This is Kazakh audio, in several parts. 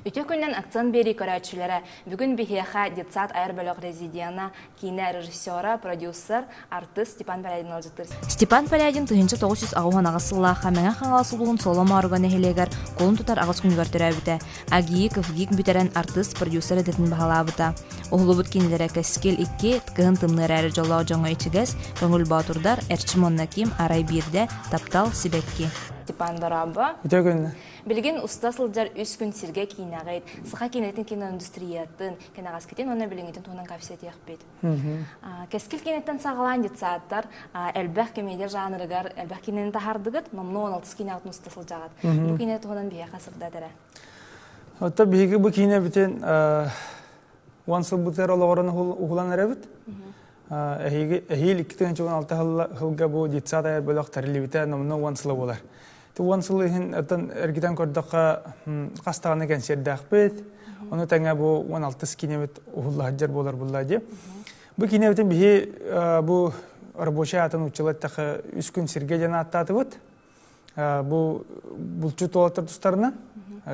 Үтөкүннен акцент бери көрәтчілері бүгін бихеха детсад айырбөлік резидияна кине режиссера, продюсер, артист Степан Палядин алжыттыр. Степан Палядин 1900 ағуан ағасыллаға мәңі қаңаласылуын солама арғаны хелегер қолын тұтар ағыз күнігер түрәбіті. Агии кыфгик бүтерен артист, продюсер едетін бағалабыта. Оғылы бұт кенелері кәскел 2 ткығын тымныр әрі жолау жоңа ичігіз, көңіл батурдар, әрчімон наким, арай бірде, таптал сибекки. Степан Дорабы. Білген ұста сылджар үс күн сирге кейнағайд. Сыға кейнетін киноиндустрияттын, кенағас кетен, оны білгенетін туынан капсет еқпет. Кәскіл кейнеттен сағалан детсаттар, әлбәқ кемедер жанырығар, әлбәқ кейнетін тахардығыд, номны 16 кейнағытын ұста сылджағад. Бұл кейнеті онын бейе қасырда дәрі. Отта бейгі бұл кейне бітен уансыл бұтыр олағырын ұғылан әрәбіт. Әйіл 2016 ғылға бұл детсат айыр бөліқ тәрілі біті номны уансылы болар. Уансылы атын әргіден көрдіққа қастағаны кәнсерді ақпет. Оны тәңе бұл 16 кейнебет ұғылы хаджар болар бұлла деп. Бұл кейнебетін бейі бұл рабочий атын ұчылаттақы үс күн сірге жана аттаты бұд. Бұл чүт олаттыр тұстарына.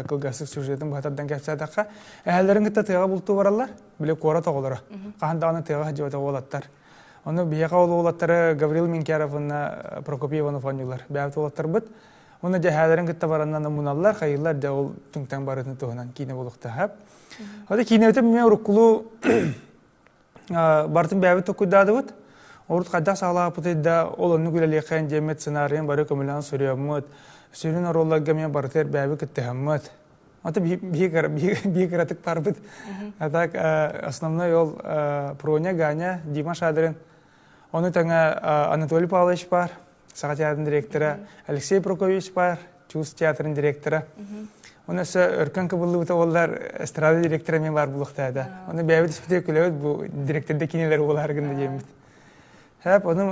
Кылгасық сюжетін бұхатардан кәпсәдаққа. Әхәлерін күтті тыға бұлту баралар. Біле қора тоғылары. Қағандағаны тыға хаджабата олаттар. Оны бейеқа олы олаттары Гаврил Минкяровына, Прокопьеваны фанюлар. Бәйбіт олаттар бұд. Оны жәхәлерін күтті бараннан мұналар, қайылар да ол түңтен барытын тұғынан кейіне болуқты әп. Оды кейіне өтіп мен ұрыққылу бартын бәйбіт тұқыдады бұд. Орут қайдақ сағылаға бұтыйда ол оны күлелеқен жемет сценарийен бары көмілен сүремет. Сүрін оролларға мен бартыр бәйбі күтті әмет. Оты бейік аратық бар бұд. Атак основной ол Проня, Ганя, Дима Шадырын. Оны тәңі Анатолий Павлович бар. Саға театрын директоры Алексей Прокофьевич бар, Чус театрын директоры. Оны өсі өркін кыбылы бұта олар эстрада директоры мен бар бұлықтайды. Оны бәйбіт іспіте күлі бұл директорды кенелер олар күнді жемді. Әп, оны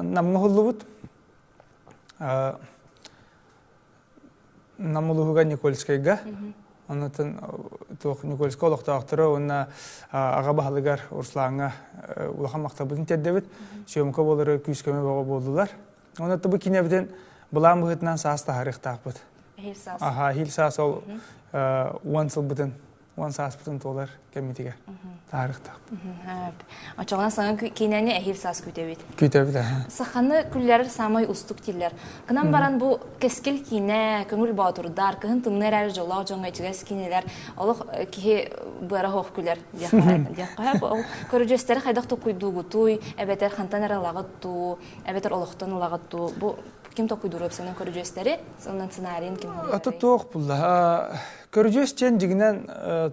намны ғылы бұд. Намылығыға Никольскайға. Оны Никольска олықта ақтыры, оны аға бағалығар Урслаңа ұлақан мақтабыдың тәддебіт. Сөйімкі болары күйіскөме баға болдылар. Оны тұбы кенебіден бұлан бұғытынан саас тағарық тақпыд. Хил саас. Аха, хил саас ол уансыл бұдын, уансаас бұдын толар кәмметіге тағарық тақпыд. Очоғынан саңын кенені әхил саас көтебет. Көтебет, Сақаны күллері самай ұстық тиллер. Қынан баран бұл кескіл кене, көңіл баутурдар, кығын тымнер әрі жолау жоңға ечігес кенелер, олық кеге бұра хоқ күлер. Көріжестері қайдақты құйдуғы туй, әбетер қантан әрі лағытту, әбетер олықтан лағытту. Бұл кім тоқуйдурып сенің көріжестері, сонын сценарийін кім олар? Аты тоқ бұлла. Көріжестен жігінен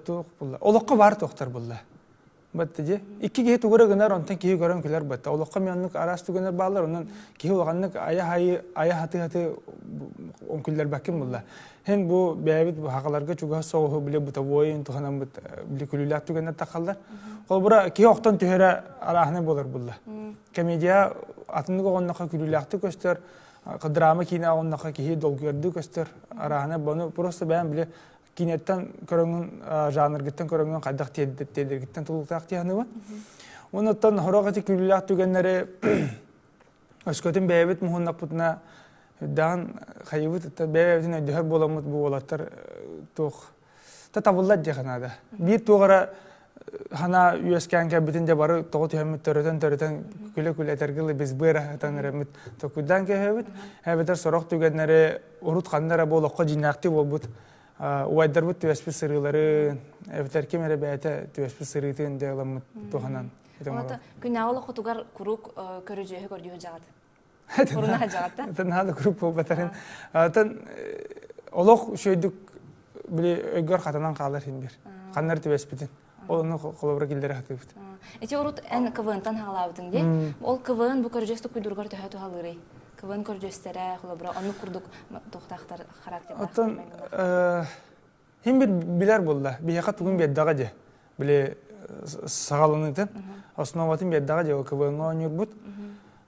тоқ бұлла. Олыққа бар тоқтар бұлла. Бәтті де. Икі кейі тұғыры ғынар, онтан кейі көрін күлер бәтті. Олыққа меннік арас түгінер бағылар, онын кейі олғаннық ая хаты он күлер бәкім бұлла. Хен бұл бәйбіт хақаларға чуға соғы біле бұта ойын тұғынан біле күлілер түгінер тақалдар. Ол бұра кейі оқтан түйері арахны болар бұлла. Комедия атындық оғыннаққа күлілерді көстер, драма кейіне оғыннаққа кейі долгерді көстер арахны. Бұны просто бәйін біле кинеттен көріңін, жанргіттен көріңін қайдақ тедергіттен тұлықтақ тияны ба. Оныттан хорағаты күліліғ түгенлері өскөтін бәйбіт мұхыннақ бұтына үддаған қайыбыт, бәйбітін өйдігер боламыд бұл олаттар тұқ. Табыллад де қанады. Бір тұғыра қана үйескен кәбітінде бары тұғы түйеміт төрітен күлі әтергілі біз бұйра әтен әріміт тұқыдан кәбіт. Әбітер сорақ түгенлері ұрут қандара бұл оққа жинақты бол бұд. Уайдар бұд түйеспі сырылары, әбітер кемері бәйті түйеспі сырытын дәғыламыд тұғанан. Күн ағылы құтығар күрік көріжеуі көрдеуі жағады? Құрына жағады да? Әтін ағы күрік бол бәтәрін. Әтін олық шөйдік біле өйгөр қатанан қалар хин бір. Қаннар түйеспідін. Олының қолабыра келдері қаты бұд. Әте ұрут ән КВН-тан ғалабыдың де? Ол КВН бұл көріжесті күйдұрғар түйе туғалыры. КВН көріжестері, қолабыра, оны күрдік тоқтақтар характер бар. Оттан, хин бір білер болды. Бейеқат бүгін беддаға де. Біле сағалынытын. Основатын беддаға де, КВН-ға ойныр бұд.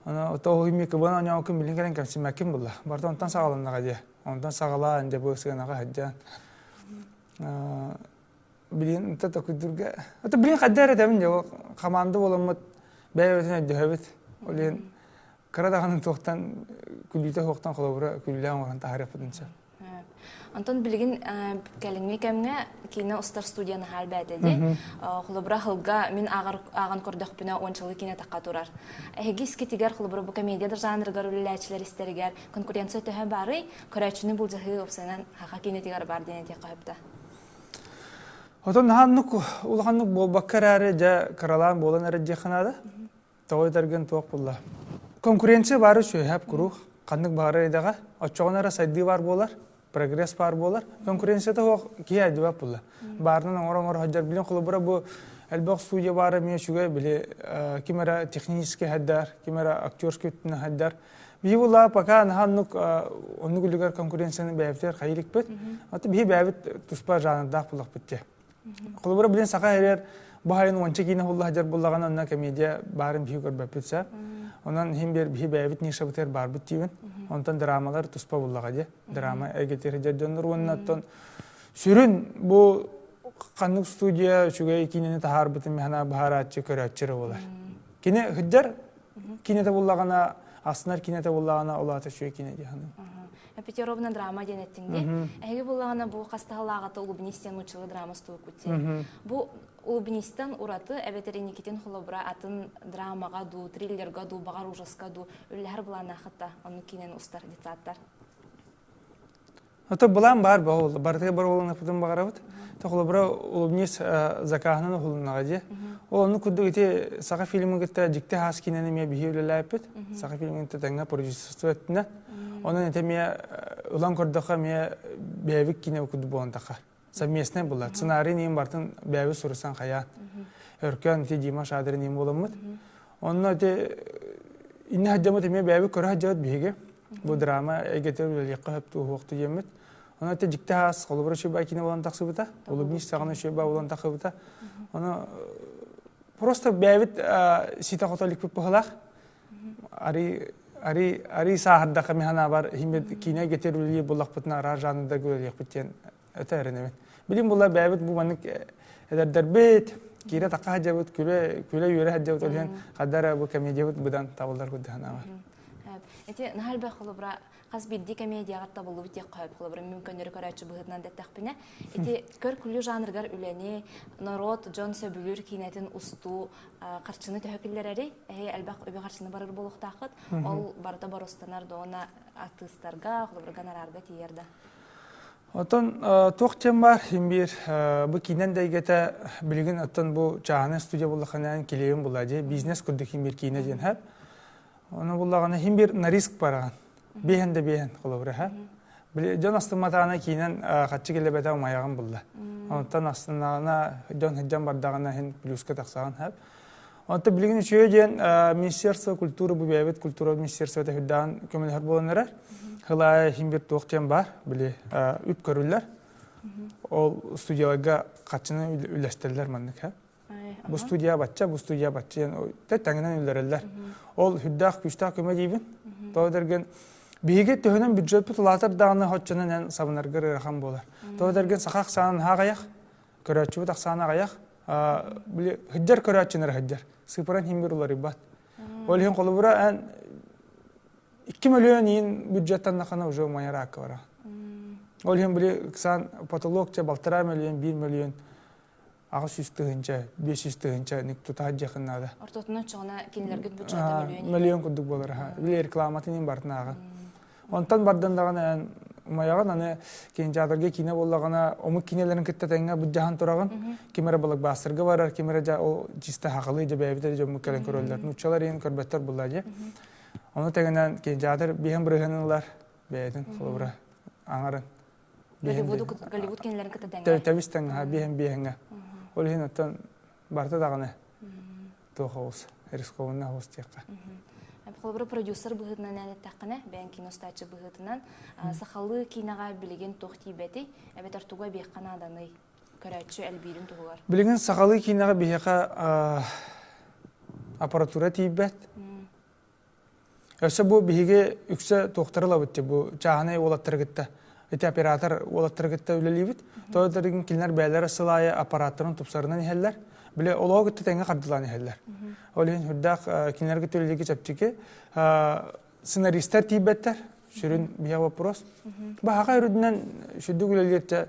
Оттау химі КВН ойнау күн білін кәрін кәмсі мәкім болды. Барда онтан сағалыннаға де. Онтан сағала әнде бұл сығанаға әдден. Bilin ta takudurga. Ata bilin qaddara da min jo команда боламыт бәйбәтенә дөһәбет. Олен карадагының тоқтан күлүтә хоктан холобра күлләң ваган тарих бүтүнчә. Антон билген кәлеңме кемне кино устар студияны хәл бәдәде. Холобра хылга мин аган кордак бина 10 жыл кино такка турар. Эгис китигәр холобра бу комедия жанрыгар үләчләр истәргәр конкуренция төһә бары, көрәчүне бул җаһы опсанан хака кино тигәр бар дигән тә кайыпта. Отон ханнук улханнук болбаккарары жа каралан болан әрәджеханада. Тауайдарген тоқ болла. Конкуренция бары шөйәп күру. Қаннық бары айдаға. Отчоғынара сайды бар болар. Прогресс бар болар. Конкуренцияда оқ кей әдібап болла. Барынан оңыр хаджар білен құлы бұра бұл әлбәқ студия бары мен шүге біле кемера технический хәддар, кемера актерский өттіні хәддар. Бейі болла пока ханнук оны күлігер конкуренцияны бәйіптер қайылық бөт. Аты бейі бәйбіт тұспа жанырдақ болақ бітте. Құлыбыра білен сақа әрер бұхайын онча кейіне құлы хәджар болағана онна комедия барын бейі көрбәп бітсә. Онан хем бер бейі бәйбіт неші бұтер бар бұт дейбін. Онтан драмалар тұспа болаға де. Драма әгетері жәрденлер оннаттан. Сүрін бұл қанық студия шүгей кейінені тахар бұтын механа бағар атчы көрі атчыры болар. Кейіне хыджар кейінеті болағана, асынар кейінеті болағана олаты шүгей кейіне дейханым. Петеровна драма денеттинде. Әге болағана бұл қастағалағаты улыбнистен учылы драма стуы күтсе. Бұл улыбнистен ураты әбетеренекетен холобра атын драмаға ду, триллерға ду, бағар ужасқа ду, үлләр бұлана қытта, оны кейінен ұстар детсаттар. Ото бұлан бар бұл, бартығы бар олың ұпыдың бағара бұд. Холобра улыбнист закағынан ұғылынаға де. Оланы күдді өте сақа фильмі күтті жікті хас кейінені ме бейі өлі әппет. Сақа фильмі күтті тәңі продюсерство өттіні. Onun etemiye ulan kordaka me beyvik kine okudu bu antaka. Совместный была. Сценарий ним бартын бәйбі сұрысан қая. Өркен те Дима Шадыры ним боламыд. Онна те инне хаджамы теме бәйбі көрі хаджават бейге. Бұл драма әгетер үлелеққа хөпті уқты емет. Онна те жікті хас қолыбыры шөбай кине болан тақсы бұта. Улыбниш сағына шөбай болан тақсы бұта. Оны просто бәйбіт сита қоталик бұп бұғылақ. Ари сахарда камихана бар химет кине гетерүлі болақ бұтына ара жанында көрелек бұттен өті әрінемен. Білім бұла бәйбіт бұл манық әдәрдер бет, кейре таққа хаджабыт, күлі үйері хаджабыт олген қаддара бұл комедиябыт бұдан табылдар көдіғана бар. Әте, нағал бәқ қолыбыра қаз бірді комедияға табылы бұтек қойып қолыбыра мүмкіндері көрәтші бұғытынан дәттәқпіне. Әте, көр күлі жанрығар үләне, народ, жон сөбілер кейнетін ұсту, қарчыны төхекілер әрі, әлбәқ өбе қарчыны барыр болуқтақыт, ол барыта барустанар доғына артыстарға, қолыбыра ғанарарға тиерді. Отон тоқтен бар, химбир, бұл кейнен дәйгеті білген оттон бұл жағаны студия болақанайын келеуін болады, бизнес күрді химбир кейне ден әп. Оны болағаны химбир на риск бараған. Бейін де бейін қолыбыры әп. Жон астыматағына кейнен қатшы келе бәті омаяғын болды. Онтан астынағына жон хыджан бардағына хен плюсқа тақсаған әп. Онты білген үшеу ден Министерство культуры, бұл бәйбет культура Министерство хүддаған көмілер болынырар. Хылай химбир тоқтен бар, біле үп көрілер. Ол студияларға қатшыны үләстерлер мәнік әп. Бұл студия батча, тәттәңінен үлдерелер. Ол хүддақ күштақ көмі дейбін. Тоғыдырген бейге төхінен бюджет бұтылатыр дағыны хотчынан ән сабынарғыр ұраған болар. Тоғыдырген сақақ сағын ағаяқ, көрәтші бұтақ сағын ағаяқ. Хүддер көрәтшінер хүддер. Сыпыран химбир олар ибат. Ол хен қолы бұра ән 2 миллион ен бюджеттан нақана уже майара ақы бара. Ол хен біле ксан потолокча 1,5 миллион, 1 миллион. Ағыз 100-тығынча, 500-тығынча нек тұта жақыннады. Ортотынан чоғына кенілерге бюджеті миллион? Миллион күрдік болар. Біле рекламатын ен бартын ағы. Онтан бардандағына ұмаяған, аны кейін жадырге кейіне болағына омық кейнелерін күтті тәңі бұджахан тұрағын. Кемері болық басырғы барар, кемері ол жисті хақылы жа бәйбітер жа мүккелен көрілдер. Нүтчалар ең көрбеттер бұлады. Оны тәңінен кейін жадыр бейін бірғынылар бәйдің құлыбыра аңарын. Голливуд кенелерін күтті тәңі? Тәбістің бейін. Ол ең өттен барты дағыны тоқ ауыз, рисковына ауыз текқа. Қолыбыры продюсер бұғытынан әнет таққына, бәйін киностатчы бұғытынан, сақалы кинаға білеген тоқ тейбәті, әбет артуға бейққан аданы көрәтші әлбейдің тұғылар. Білеген сақалы кинаға бейқа аппаратура тейбәт. Өсі бұл бейге үксі тоқтырыла бұтты, бұл жағаны олаттыр күтті. эти оператор олаттыргытта үлелибит. Тоодыргын кинлер бәләре сылая аппараттарын тупсарынан иһәлләр. Биле ологытты тәңгә кардылан иһәлләр. Олен худдак кинләргә төлелеге чапчыки сценаристлар тибеттер. Шүрен бия вопрос. Баһага үрдүнән шүдү үлелетте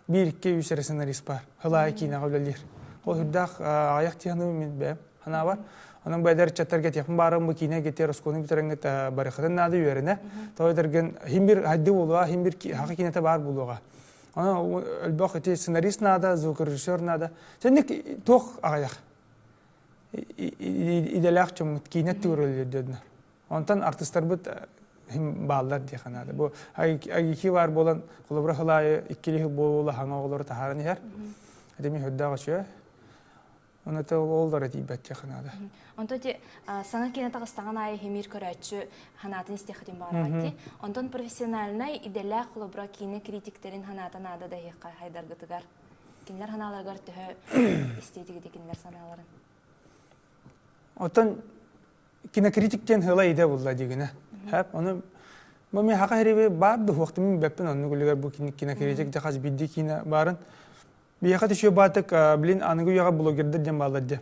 bir-iki yüzere scenarist бар. Hılaya kiyine kavlalir. O hüddağ ayak tiyanı min be. Hana var. Onun bədər çatlar get yapın barım bu kiyine getir oskonu bitirenget barıqdan nadı yörene. Toydergen himbir haddi buluğa, himbir hakkı kinete bar buluğa. Ona elbaq eti scenarist nada, звук rejissör nada. Senik toq ayak. İdelaq çum kiyine türülür dedin. Ondan artistler bit him bağlar diye kanada. Bu ayki var bolan kulubra hılayı ikkili boğulu hanga olur taharan yer. Ademi hüddağı şöyle. Onu da oldur edibet diye kanada. Ondan ki sana kine tağıstağın ayı hemir körətçü hanatın istihadın bağırdı. Ondan profesyonelnay idelaq kulubra kine kritiklerin hanatan adı da haydar gıtıgar. Kinler hanalar tühü istedik kinler sanaların. Ondan kine kritikten hılay ide bulla digine. Hep onu mami haka heribe bardı vaktimin beppen onu gülüger bu kine kritik jakaz biddi kine barın. Bir yakıt şu batık bilin anıgı yaga blogerdir dem bağladı.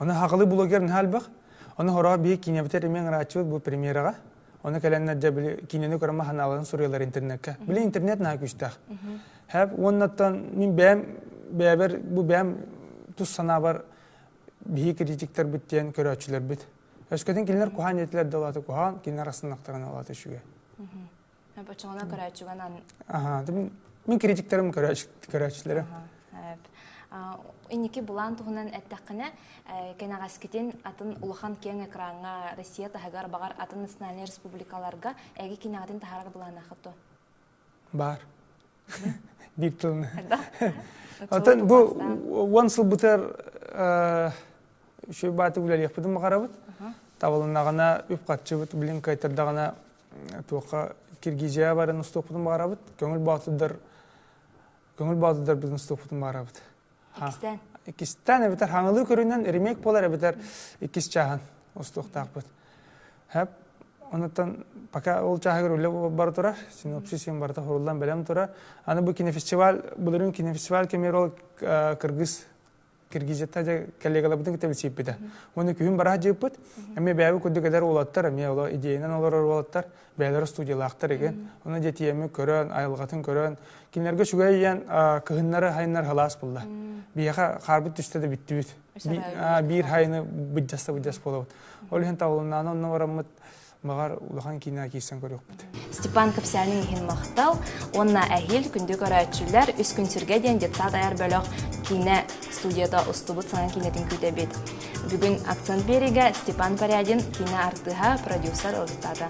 Onu hakalı blogerin hal bak. Onu hora bir kine biter emen raçı bu premieraga. Onu kalanlar da bile kineni kurama hanaların soruyorlar internette. Bile internet ne güçta. Hep ondan min bem beraber bu bem tuz sana var bir kritikler bittiyen körüçüler bit. Öskeden kinler kuhan yetler dalatı kuhan kinler arasında aktaran alatı şuga. Hep açığına körüçügan an. Aha, min kritiklerim körüçülerim. Hep. İniki bulan tuğunan ettaqına kenagaskitin atın uluhan ken ekranğa Россия tahagar bağar atın nasional respublikalarga egi kinagadin taharag bulan axıtı. Bar. Bir tılını. Atan bu once buter şu batı gülel yapıdım mağarabıt. Tavalınağına üp katçıbıt bilin kaytırdağına tuğa Kirgiziya barın ustokpudum mağarabıt. Göngül bağlıdır bizim ustokpudum mağarabıt. İkisten? İkisten ebiter hanılı köründen erimek polar ebiter ikis çahan ustoktaqbıt. Hep ondan paka ol çahagır öyle bar turar. Sinopsisim barda horuldan belem turar. Anı bu kine festival bulurun kine festival kemerol Kirgiziyata ja kallegalabıtın kitabı çipide. Onu kühün barah jiput. Emme bäbi kudu kadar olattar, emme ola ideýenen olar olattar. Bäler studiýalaktar egen. Onu jetiyemi körön, aýylgatyn körön. Kinlerge şuga ýan kyhynlary haýnar halas buldy. Biýa garbyt düşde bitdi bit. Bir haýny bujjasta bolap. Ol hen tawlundan onu baramyt Mağar ulahan kina kiysen görüyor bud. Stepan Kapsyanın ihin maqtal, onna ähil kündü görәçüller üç gün sürgeden detsat ayar bölök kine studiyada ustubut sanan kinetin kütebet. Bugün akcent beriga Stepan Paryadin kine artıha prodüser oldutada.